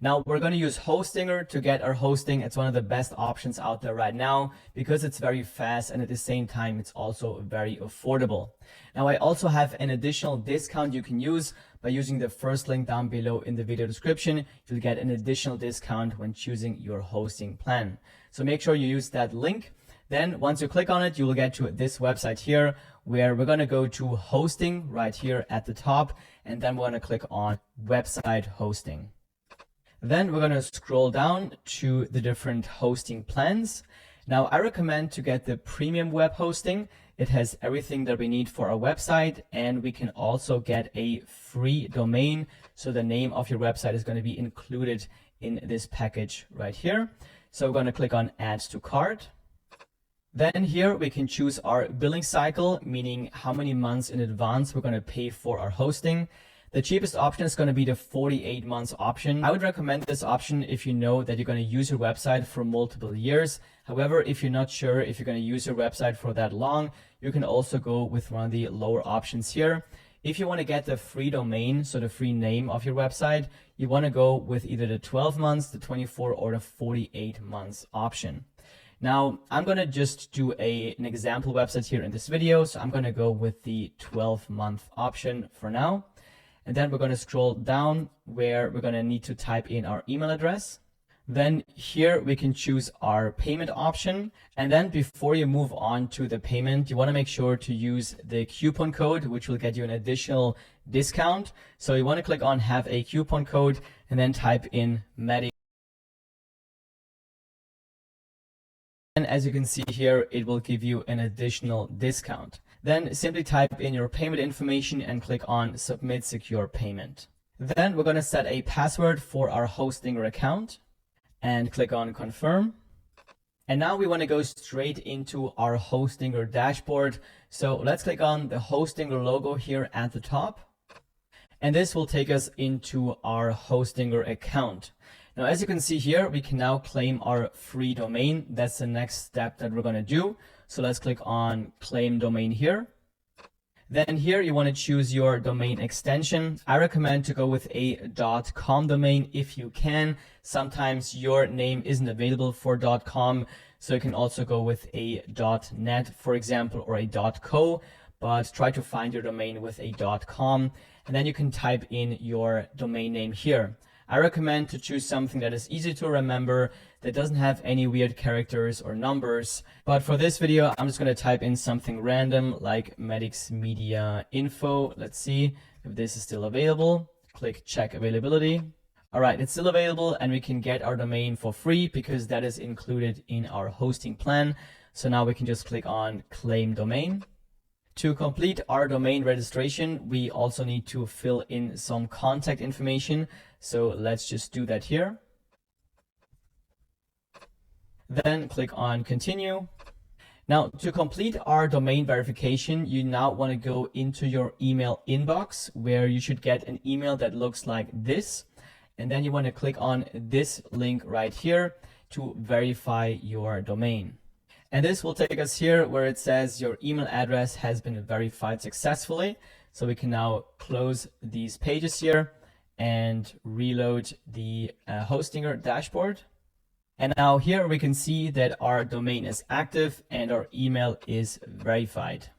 Now we're going to use Hostinger to get our hosting. It's one of the best options out there right now because it's very fast and at the same time it's also very affordable. Now I also have an additional discount you can use by using the first link down below in the video description. You'll get an additional discount when choosing your hosting plan. So make sure you use that link. Then once you click on it, you will get to this website here where we're going to go to hosting right here at the top, and then we're going to click on website hosting. Then we're going to scroll down to the different hosting plans. Now I recommend to get the premium web hosting. It has everything that we need for our website, and we can also get a free domain. So the name of your website is going to be included in this package right here. So we're going to click on add to cart. Then here we can choose our billing cycle, meaning how many months in advance we're going to pay for our hosting. The cheapest option is going to be the 48 months option. I would recommend this option if you know that you're going to use your website for multiple years. However, if you're not sure if you're going to use your website for that long, you can also go with one of the lower options here. If you want to get the free domain, so the free name of your website, you want to go with either the 12 months, the 24, or the 48 months option. Now, I'm going to just do an example website here in this video. So I'm going to go with the 12-month option for now. And then we're going to scroll down where we're going to need to type in our email address. Then here we can choose our payment option. And then before you move on to the payment, you want to make sure to use the coupon code, which will get you an additional discount. So you want to click on have a coupon code and then type in MEDIX. And as you can see here, it will give you an additional discount. Then simply type in your payment information and click on Submit Secure Payment. Then we're going to set a password for our Hostinger account and click on Confirm. And now we want to go straight into our Hostinger dashboard. So let's click on the Hostinger logo here at the top. And this will take us into our Hostinger account. Now, as you can see here, we can now claim our free domain. That's the next step that we're going to do. So let's click on Claim Domain here. Then here you want to choose your domain extension. I recommend to go with a .com domain if you can. Sometimes your name isn't available for .com, so you can also go with a .net, for example, or a .co, but try to find your domain with a .com, and then you can type in your domain name here. I recommend to choose something that is easy to remember, that doesn't have any weird characters or numbers. But for this video, I'm just going to type in something random like MEDIX Media Info. Let's see if this is still available. Click check availability. All right, it's still available and we can get our domain for free because that is included in our hosting plan. So now we can just click on claim domain. To complete our domain registration, we also need to fill in some contact information. So let's just do that here. Then click on continue. Now to complete our domain verification, you now want to go into your email inbox where you should get an email that looks like this. And then you want to click on this link right here to verify your domain. And this will take us here where it says your email address has been verified successfully. So we can now close these pages here and reload the Hostinger dashboard. And now here we can see that our domain is active and our email is verified.